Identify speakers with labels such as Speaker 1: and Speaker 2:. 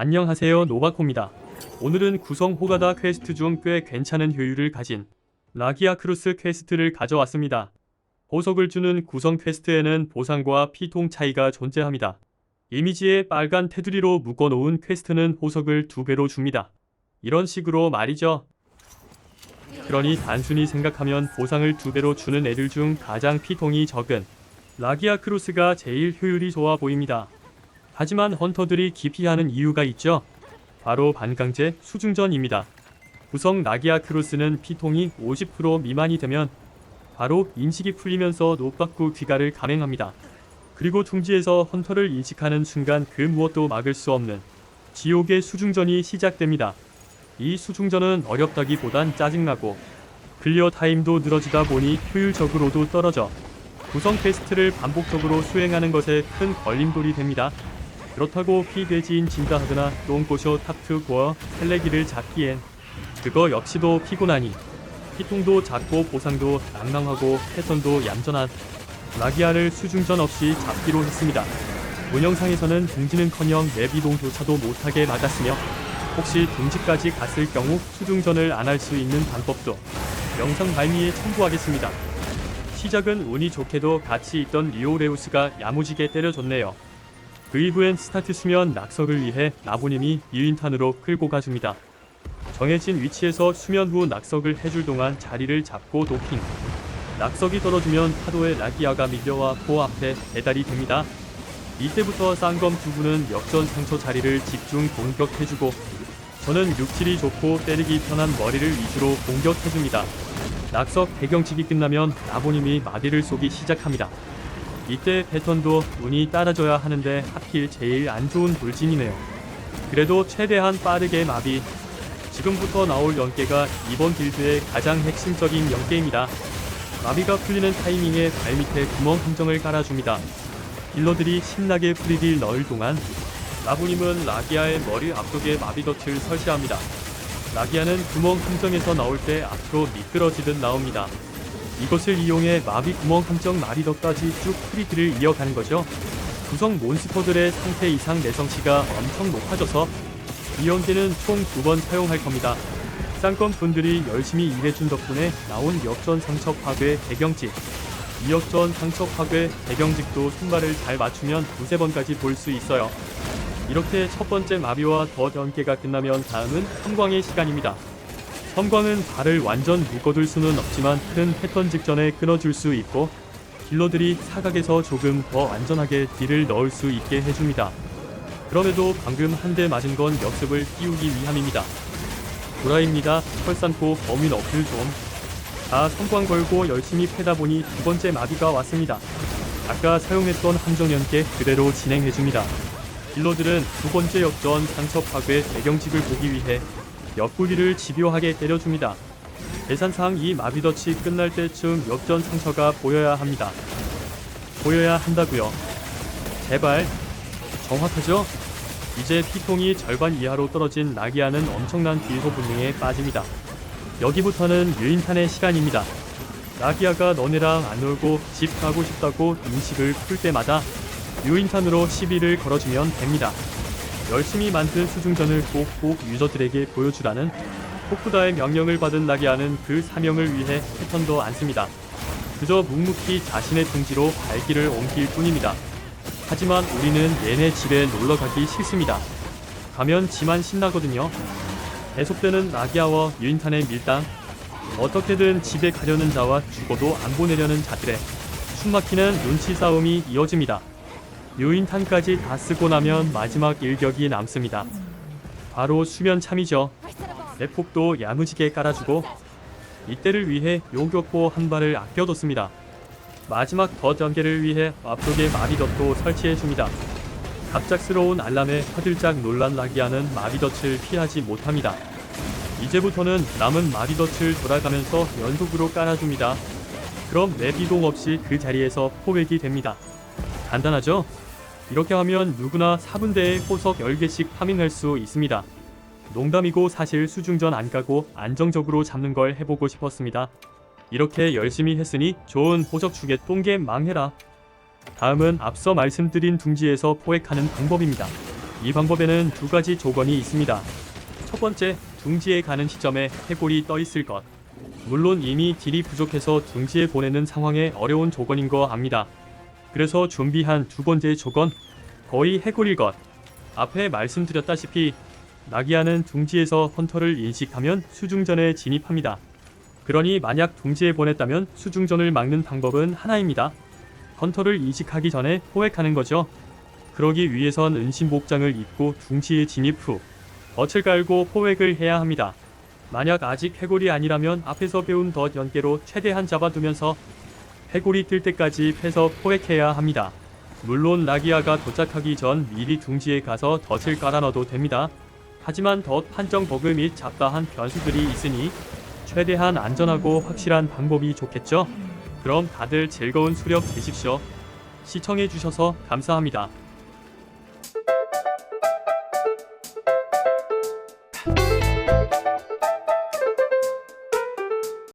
Speaker 1: 안녕하세요, 노바코입니다. 오늘은 구성 호가다 퀘스트 중 꽤 괜찮은 효율을 가진 라기아 크루스 퀘스트를 가져왔습니다. 보석을 주는 구성 퀘스트에는 보상과 피통 차이가 존재합니다. 이미지에 빨간 테두리로 묶어놓은 퀘스트는 보석을 2배로 줍니다. 이런 식으로 말이죠. 그러니 단순히 생각하면 보상을 2배로 주는 애들 중 가장 피통이 적은 라기아 크루스가 제일 효율이 좋아 보입니다. 하지만 헌터들이 기피하는 이유가 있죠. 바로 반강제 수중전입니다. 구성 라기아 크루스는 피통이 50% 미만이 되면 바로 인식이 풀리면서 노박구 귀가를 감행합니다. 그리고 둥지에서 헌터를 인식하는 순간 그 무엇도 막을 수 없는 지옥의 수중전이 시작됩니다. 이 수중전은 어렵다기보단 짜증나고 클리어 타임도 늘어지다 보니 효율적으로도 떨어져 구성 퀘스트를 반복적으로 수행하는 것에 큰 걸림돌이 됩니다. 그렇다고 피돼지인 진다하거나 똥꼬쇼 탑2 고어 텔레기를 잡기엔 그거 역시도 피곤하니 피통도 작고 보상도 낭낭하고 패턴도 얌전한 라기아를 수중전 없이 잡기로 했습니다. 운영상에서는 둥지는커녕 내비동조차도 못하게 막았으며 혹시 둥지까지 갔을 경우 수중전을 안 할 수 있는 방법도 영상 발미에 첨부하겠습니다. 시작은 운이 좋게도 같이 있던 리오레우스가 야무지게 때려줬네요. 그 이후엔 스타트 수면 낙석을 위해 나부님이 유인탄으로 끌고 가줍니다. 정해진 위치에서 수면 후 낙석을 해줄 동안 자리를 잡고 도핑. 낙석이 떨어지면 파도에 라기아가 밀려와 포 앞에 배달이 됩니다. 이때부터 쌍검 두 분은 역전 상처 자리를 집중 공격해주고 저는 6-7이 좋고 때리기 편한 머리를 위주로 공격해줍니다. 낙석 배경치기 끝나면 나부님이 마비를 쏘기 시작합니다. 이때 패턴도 운이 따라줘야 하는데 하필 제일 안 좋은 돌진이네요. 그래도 최대한 빠르게 마비. 지금부터 나올 연계가 이번 빌드의 가장 핵심적인 연계입니다. 마비가 풀리는 타이밍에 발밑에 구멍 함정을 깔아줍니다. 딜러들이 신나게 프리딜 넣을 동안 나부님은 라기아의 머리 앞쪽에 마비덫을 설치합니다. 라기아는 구멍 함정에서 나올 때 앞으로 미끄러지듯 나옵니다. 이것을 이용해 마비 구멍 함정 마비덫까지 쭉 프리딜을 이어가는 거죠. 구성 몬스터들의 상태 이상 내성치가 엄청 높아져서 이 연계는 총 2번 사용할 겁니다. 쌍검 분들이 열심히 일해준 덕분에 나온 역전 상처 파괴 대경직. 이 역전 상처 파괴 대경직도 순발을 잘 맞추면 2-3번까지 볼 수 있어요. 이렇게 첫 번째 마비와 덫 연계가 끝나면 다음은 섬광의 시간입니다. 섬광은 발을 완전 묶어둘 수는 없지만 큰 패턴 직전에 끊어줄 수 있고 딜러들이 사각에서 조금 더 안전하게 딜을 넣을 수 있게 해줍니다. 그럼에도 방금 한 대 맞은 건 역습을 띄우기 위함입니다. 구라입니다. 철산포 범인 어플 좀. 다 섬광 걸고 열심히 패다 보니 두 번째 마비가 왔습니다. 아까 사용했던 함정 연계 그대로 진행해줍니다. 딜러들은 두 번째 역전 상처 파괴 대경직을 보기 위해 옆구리를 집요하게 때려줍니다. 계산상 이 마비덫이 끝날 때쯤 역전 상처가 보여야 합니다. 보여야 한다고요. 제발. 정확하죠? 이제 피통이 절반 이하로 떨어진 라기아는 엄청난 딜소 분능에 빠집니다. 여기부터는 유인탄의 시간입니다. 라기아가 너네랑 안 놀고 집 가고 싶다고 인식을 풀 때마다 유인탄으로 시비를 걸어주면 됩니다. 열심히 만든 수중전을 꼭꼭 유저들에게 보여주라는 호쿠다의 명령을 받은 라기아는 그 사명을 위해 패턴도 안 씁니다. 그저 묵묵히 자신의 둥지로 발길을 옮길 뿐입니다. 하지만 우리는 얘네 집에 놀러가기 싫습니다. 가면 지만 신나거든요. 계속되는 라기아와 유인탄의 밀당. 어떻게든 집에 가려는 자와 죽어도 안 보내려는 자들의 숨막히는 눈치 싸움이 이어집니다. 유인탄까지 다 쓰고 나면 마지막 일격이 남습니다. 바로 수면 참이죠. 내폭도 야무지게 깔아주고 이때를 위해 요격포 한 발을 아껴뒀습니다. 마지막 덫 연계를 위해 앞쪽에 마비덫도 설치해줍니다. 갑작스러운 알람에 화들짝 놀란 라기아는 마비덫을 피하지 못합니다. 이제부터는 남은 마비덫을 돌아가면서 연속으로 깔아줍니다. 그럼 내비동 없이 그 자리에서 포획이 됩니다. 간단하죠? 이렇게 하면 누구나 4분대에 보석 10개씩 파밍할 수 있습니다. 농담이고 사실 수중전 안 가고 안정적으로 잡는 걸 해보고 싶었습니다. 이렇게 열심히 했으니 좋은 보석 주게 똥개 망해라. 다음은 앞서 말씀드린 둥지에서 포획하는 방법입니다. 이 방법에는 두 가지 조건이 있습니다. 첫 번째, 둥지에 가는 시점에 해골이 떠 있을 것. 물론 이미 딜이 부족해서 둥지에 보내는 상황에 어려운 조건인 거 압니다. 그래서 준비한 두 번째 조건, 거의 해골일 것. 앞에 말씀드렸다시피 나기아는 둥지에서 헌터를 인식하면 수중전에 진입합니다. 그러니 만약 둥지에 보냈다면 수중전을 막는 방법은 하나입니다. 헌터를 인식하기 전에 포획하는 거죠. 그러기 위해선 은신복장을 입고 둥지에 진입 후 덫을 깔고 포획을 해야 합니다. 만약 아직 해골이 아니라면 앞에서 배운 덫 연계로 최대한 잡아두면서 해골이 뜰 때까지 패서 포획해야 합니다. 물론 나기아가 도착하기 전 미리 둥지에 가서 덫을 깔아 넣어도 됩니다. 하지만 덫 판정 버그 및 잡다한 변수들이 있으니 최대한 안전하고 확실한 방법이 좋겠죠? 그럼 다들 즐거운 수렵 되십시오. 시청해주셔서 감사합니다.